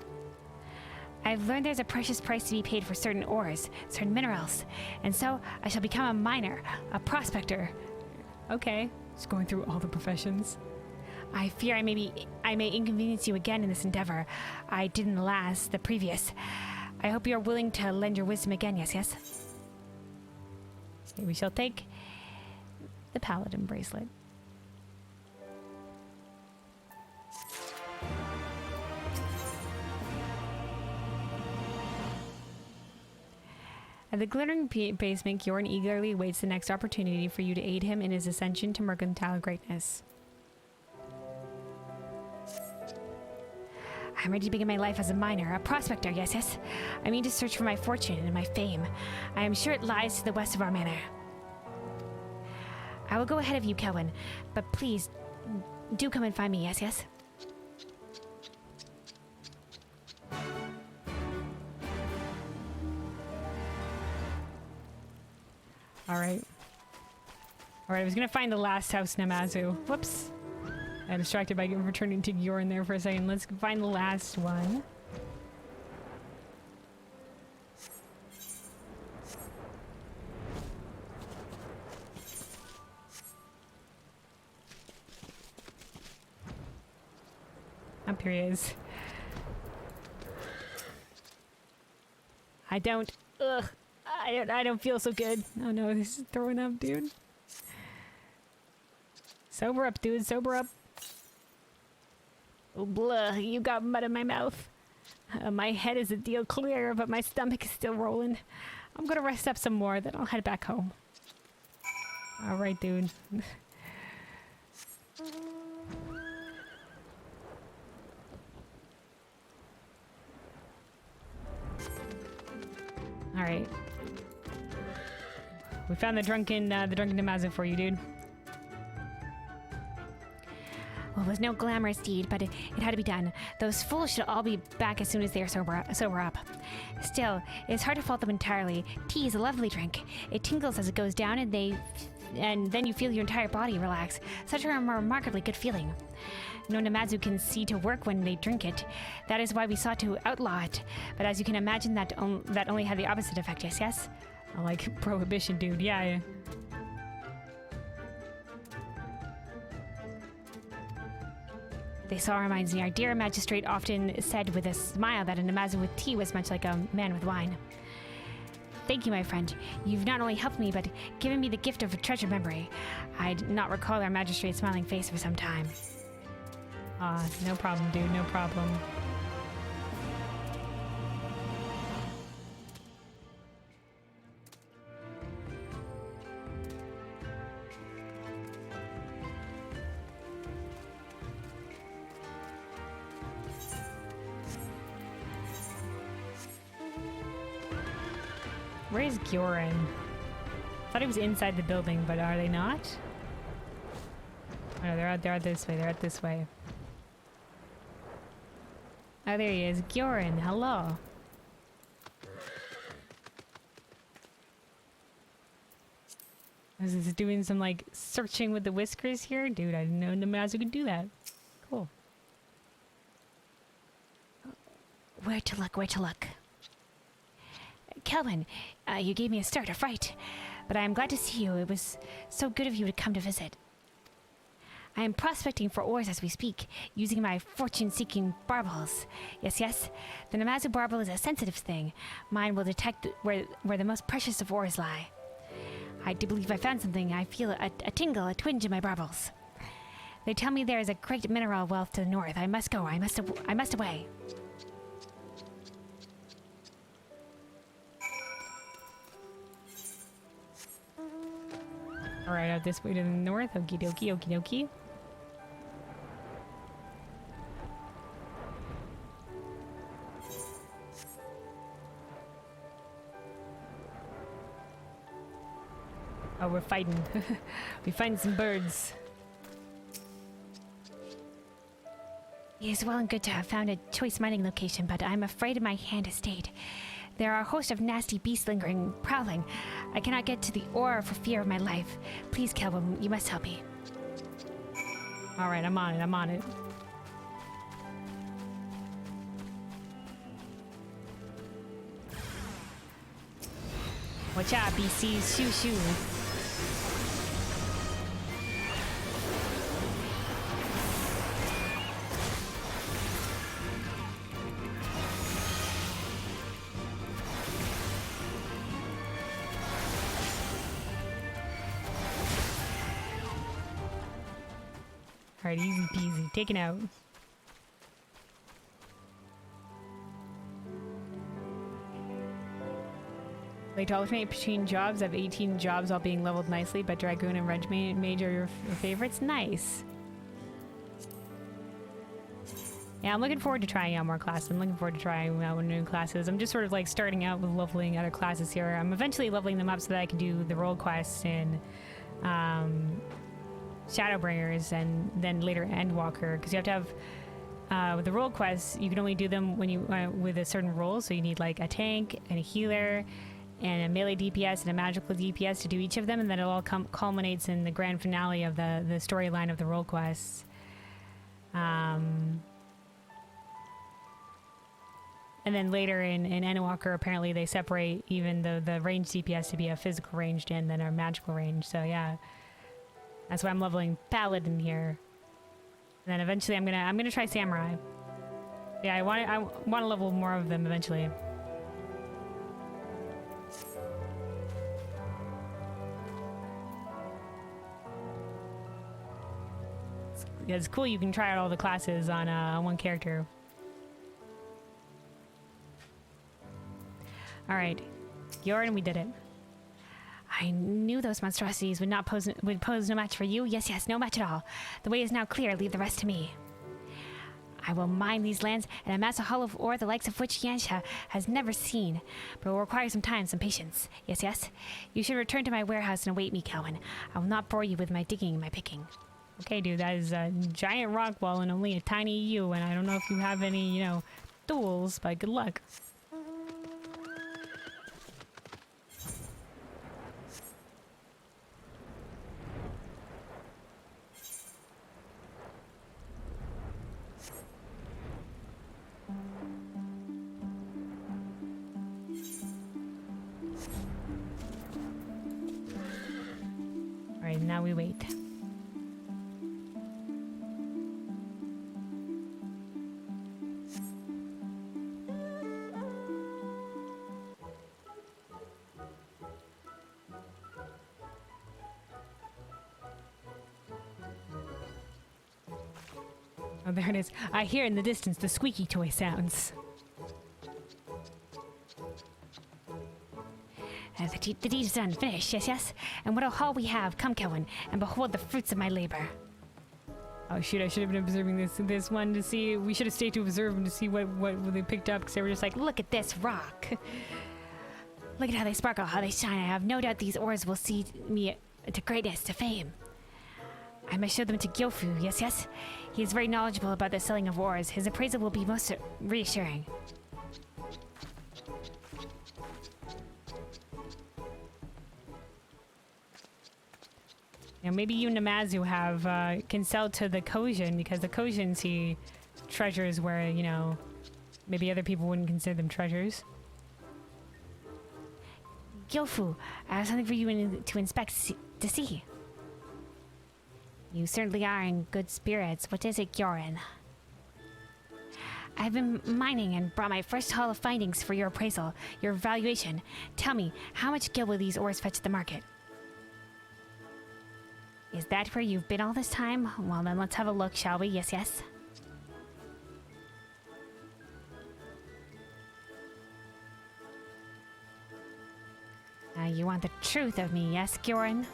I've learned there's a precious price to be paid for certain ores, certain minerals, and so I shall become a miner, a prospector. Okay, just going through all the professions. I fear I may inconvenience you again in this endeavor. I did in the previous. I hope you are willing to lend your wisdom again, yes. Okay, we shall take the paladin bracelet. At the glittering basement, Gyoren eagerly awaits the next opportunity for you to aid him in his ascension to mercantile greatness. I'm ready to begin my life as a miner, a prospector, yes. I mean to search for my fortune and my fame. I am sure it lies to the west of our manor. I will go ahead of you, Kelvin, but please, do come and find me, yes. Alright. Alright, I was gonna find the last house Namazu. Whoops. I got distracted by returning to Gyorn there for a second. Let's find the last one. Up here he is. I don't feel so good. Oh no, this is throwing up, dude. Sober up, dude, sober up. Oh, blah, you got mud in my mouth. My head is a deal clear, but my stomach is still rolling. I'm gonna rest up some more, then I'll head back home. Alright, dude. Alright. We found the drunken Namazu for you, dude. Well, it was no glamorous deed, but it had to be done. Those fools should all be back as soon as they are sober up. Still, it's hard to fault them entirely. Tea is a lovely drink. It tingles as it goes down, and then you feel your entire body relax. Such a remarkably good feeling. No Namazu can see to work when they drink it. That is why we sought to outlaw it. But as you can imagine, that only had the opposite effect, yes? I like prohibition, dude. Yeah. This all reminds me, our dear magistrate often said with a smile that a Namazu with tea was much like a man with wine. Thank you, my friend. You've not only helped me, but given me the gift of a treasured memory. I'd not recall our magistrate's smiling face for some time. No problem, dude, no problem. Where's Gyorn? Thought he was inside the building, but are they not? Oh, they're out this way. They're out this way. Oh, there he is. Gyorn, hello. Is this doing some, like, searching with the whiskers here? Dude, I didn't know Namazu could do that. Cool. Where to look? Kelvin, you gave me a start, a fright. But I am glad to see you. It was so good of you to come to visit. I am prospecting for ores as we speak, using my fortune-seeking barbels. Yes. The Namazu barbel is a sensitive thing. Mine will detect where the most precious of ores lie. I do believe I found something. I feel a tingle, a twinge in my barbels. They tell me there is a great mineral wealth to the north. I must go. I must away. Alright, out this way to the north. Okie dokie. Oh, we're fighting. We find some birds. It is well and good to have found a choice mining location, but I'm afraid my hand has stayed. There are a host of nasty beasts prowling. I cannot get to the ore for fear of my life. Please, Kelvin, you must help me. Alright, I'm on it. Watch out, BCs. Shoo. Alright, easy peasy. Taken out. Like to alternate between jobs. I have 18 jobs all being leveled nicely, but Dragoon and Regiment Mage are your favorites. Nice. Yeah, I'm looking forward to trying out more classes. I'm looking forward to trying out new classes. I'm just sort of like starting out with leveling other classes here. I'm eventually leveling them up so that I can do the role quests in Shadowbringers and then later Endwalker, because you have to have with the role quests, you can only do them when you with a certain role. So you need like a tank and a healer and a melee DPS and a magical DPS to do each of them, and then it all culminates in the grand finale of the storyline of the role quests. And then later in Endwalker, apparently they separate even the ranged DPS to be a physical ranged and then a magical range. So yeah, that's why I'm leveling Paladin here. And then eventually I'm gonna try Samurai. Yeah, I want to level more of them eventually. It's cool you can try out all the classes on one character. Alright, Yorin, we did it. I knew those monstrosities would pose no match for you. Yes, no match at all. The way is now clear. Leave the rest to me. I will mine these lands and amass a haul of ore the likes of which Yansha has never seen, but it will require some time, some patience. Yes. You should return to my warehouse and await me, Kelvin. I will not bore you with my digging and my picking. Okay, dude, that is a giant rock wall and only a tiny you, and I don't know if you have any, tools, but good luck. Alright, now we wait. Oh, there it is. I hear in the distance the squeaky toy sounds. The deed is done, finished, yes. And what a haul we have. Come, Kelvin, and behold the fruits of my labor. Oh shoot, I should have been observing this one to see. We should have stayed to observe them to see what they picked up, because they were just like, look at this rock. Look at how they sparkle, how they shine. I have no doubt these ores will see me to greatness, to fame. I must show them to Gyofu, yes. He is very knowledgeable about the selling of ores. His appraisal will be most reassuring. Maybe you Namazu can sell to the Kojin, because the Kojin see treasures where, maybe other people wouldn't consider them treasures. Gyofu, I have something for you to inspect, to see. You certainly are in good spirits. What is it, Yorin? I've been mining and brought my first haul of findings for your appraisal, your valuation. Tell me, how much gil will these ores fetch at the market? Is that where you've been all this time? Well then, let's have a look, shall we? Yes. You want the truth of me, yes, Gyorin?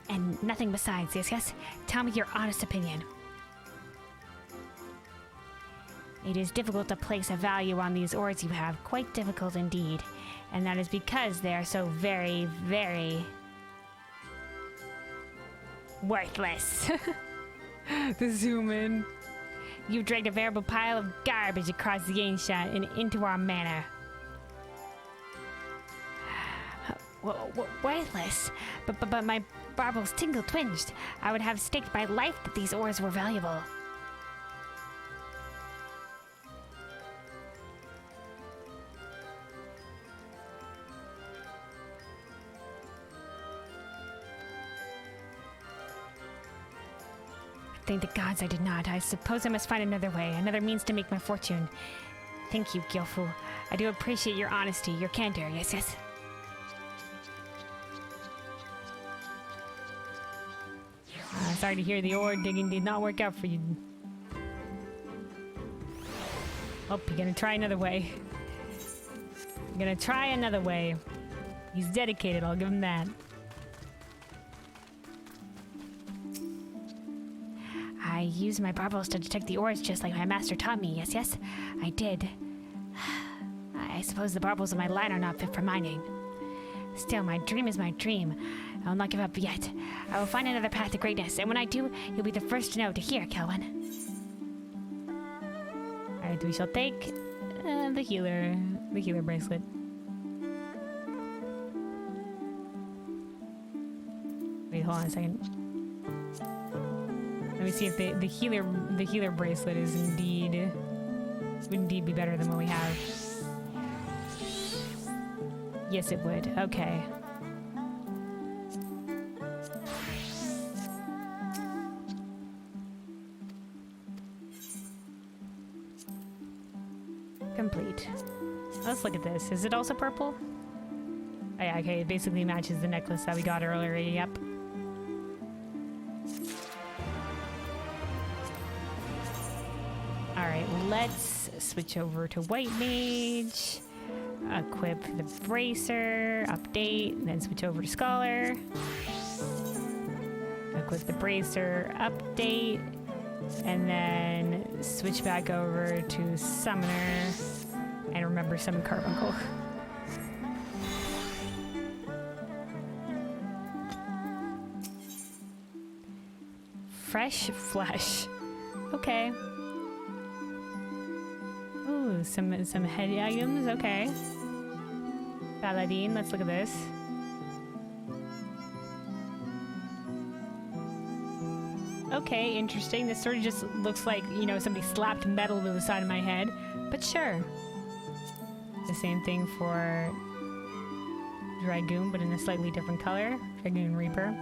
And nothing besides, yes? Tell me your honest opinion. It is difficult to place a value on these ores you have, quite difficult indeed. And that is because they are so very, very worthless. The zoom in. You've dragged a veritable pile of garbage across the Ancient and into our manor. Worthless? But my barbels tingle twinged. I would have staked my life that these ores were valuable. Thank the gods I did not. I suppose I must find another way, another means to make my fortune. Thank you, Gyofu. I do appreciate your honesty, your candor, yes. Sorry to hear the ore digging did not work out for you. Oh, you're gonna try another way. You're gonna try another way. He's dedicated, I'll give him that. I used my barbels to detect the ores just like my master taught me, yes, I did. I suppose the barbels of my line are not fit for mining. Still, my dream is my dream. I will not give up yet. I will find another path to greatness, and when I do, you'll be the first to know, to hear, Kelvin. Alright, we shall take The healer bracelet. Wait, hold on a second. Let me see if the healer bracelet is would indeed be better than what we have. Yes, it would. Okay. Complete. Let's look at this. Is it also purple? Oh, yeah, okay, it basically matches the necklace that we got earlier. Yep. Alright, let's switch over to White Mage. Equip the Bracer. Update. And then switch over to Scholar. Equip the Bracer. Update. And then switch back over to Summoner. And remember summon Carbuncle. Fresh flesh. Okay. Ooh, some head items. Okay. Paladin. Let's look at this. Okay, interesting. This sort of just looks like, you know, somebody slapped metal to the side of my head. But sure. The same thing for Dragoon, but in a slightly different color. Dragoon Reaper.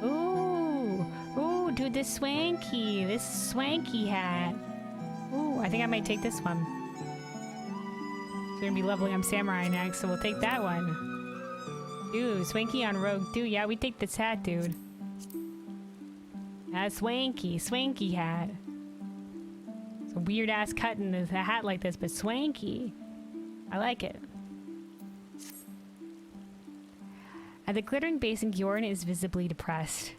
Ooh, dude, this swanky hat. Ooh, I think I might take this one. It's gonna be lovely. I'm Samurai next, so we'll take that one. Dude, swanky on Rogue. Dude, yeah, we take this hat, dude. That's swanky hat. It's a weird ass cut in a hat like this, but swanky. I like it. At the glittering basin, Gyorn is visibly depressed.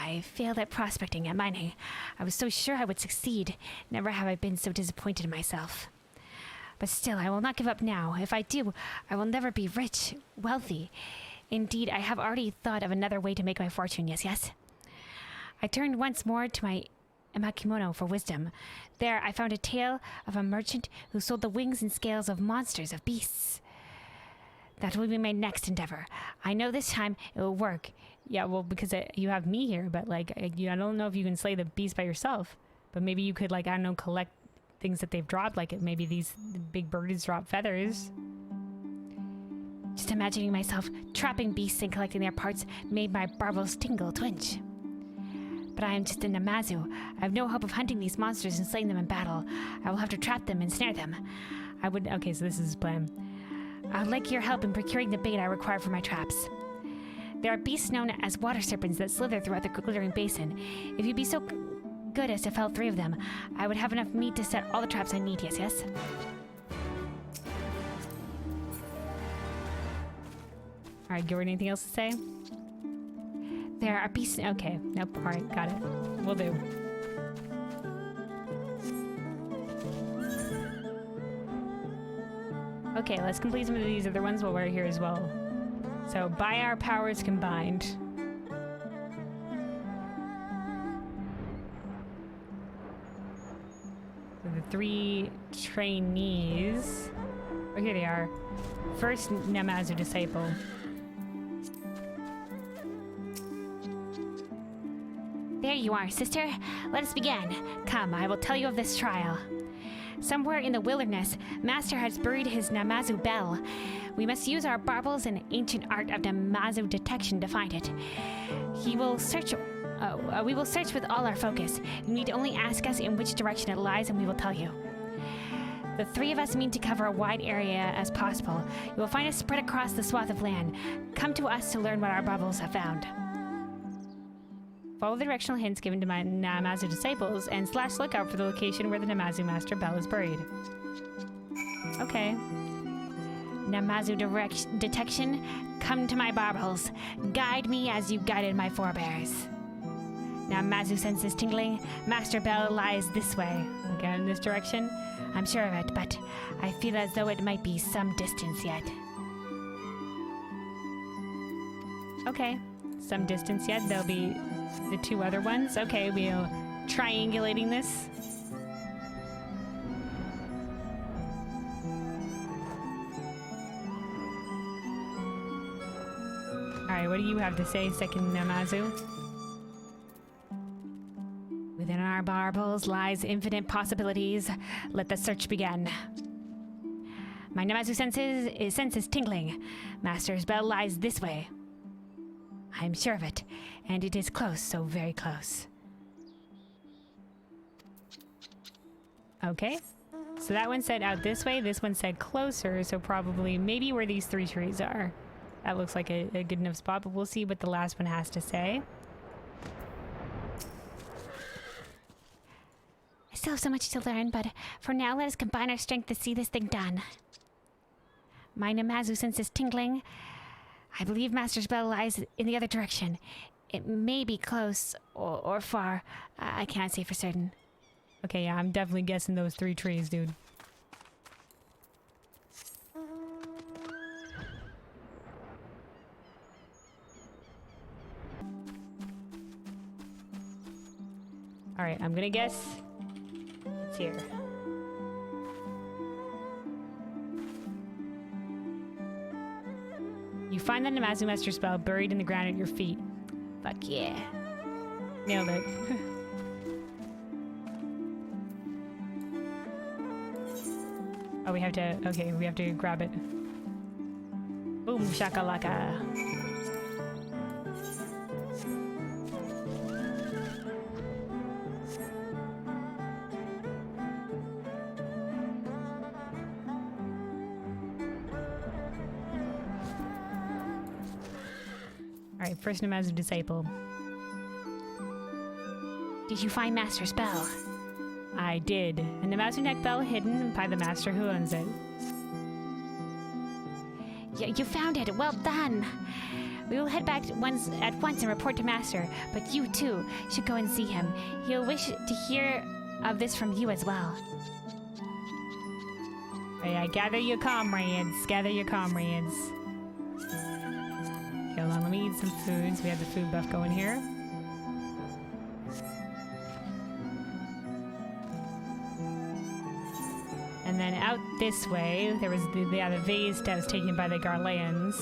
I failed at prospecting and mining. I was so sure I would succeed. Never have I been so disappointed in myself. But still, I will not give up now. If I do, I will never be rich, wealthy. Indeed, I have already thought of another way to make my fortune, yes. I turned once more to my Emakimono for wisdom. There, I found a tale of a merchant who sold the wings and scales of monsters, of beasts. That will be my next endeavor. I know this time it will work. Yeah, well, because you have me here, but, like, I don't know if you can slay the beast by yourself. But maybe you could, like, I don't know, collect things that they've dropped, like maybe these big birds drop feathers. Just imagining myself trapping beasts and collecting their parts made my barbels tingle, twinge. But I am just a Namazu. I have no hope of hunting these monsters and slaying them in battle. I will have to trap them and snare them. Okay, so this is his plan. I would like your help in procuring the bait I require for my traps. There are beasts known as water serpents that slither throughout the glittering basin. If you'd be so good as to fell 3 of them, I would have enough meat to set all the traps I need, yes? Alright, Gyorn, anything else to say? There are beasts... Okay, nope, alright, got it. Will do. Okay, let's complete some of these other ones while we're here as well. So, by our powers combined. So the 3 trainees. Oh, here they are. First Namazu disciple. There you are, sister. Let us begin. Come, I will tell you of this trial. Somewhere in the wilderness, Master has buried his Namazu bell. We must use our baubles and ancient art of Namazu detection to find it. We will search with all our focus. You need only ask us in which direction it lies and we will tell you. The 3 of us mean to cover a wide area as possible. You will find us spread across the swath of land. Come to us to learn what our baubles have found. Follow the directional hints given to my Namazu disciples and / look out for the location where the Namazu Master Bell is buried. Okay. Namazu detection, come to my baubles. Guide me as you guided my forebears. Namazu senses tingling. Master Bell lies this way. Again, in this direction? I'm sure of it, but I feel as though it might be some distance yet. Okay. some distance yet. There'll be the two other ones. Okay, we're triangulating this. Alright, what do you have to say, second Namazu? Within our marbles lies infinite possibilities. Let the search begin. My Namazu senses tingling. Master's bell lies this way. I'm sure of it, and it is close, so very close. Okay, so that one said out this way, this one said closer, so probably maybe where these three trees are. That looks like a good enough spot, but we'll see what the last one has to say. I still have so much to learn, but for now let us combine our strength to see this thing done. My Namazu senses tingling. I believe Master's bell lies in the other direction. It may be close or far. I cannot say for certain. Okay, yeah, I'm definitely guessing those three trees, dude. Alright, I'm gonna guess it's here. You find the Namazu Master spell buried in the ground at your feet. Fuck yeah. Nailed it. Oh, we have to... Okay, we have to grab it. Boom, shakalaka. Alright, first Namazu disciple. Did you find Master's bell? I did. A Namazu neck bell hidden by the master who owns it. You found it. Well done. We will head back at once and report to Master, but you too should go and see him. He'll wish to hear of this from you as well. Alright, gather your comrades. Gather your comrades. Okay, hold on, let me eat some food so we have the food buff going here. And then out this way, there was the vase that was taken by the Garleans.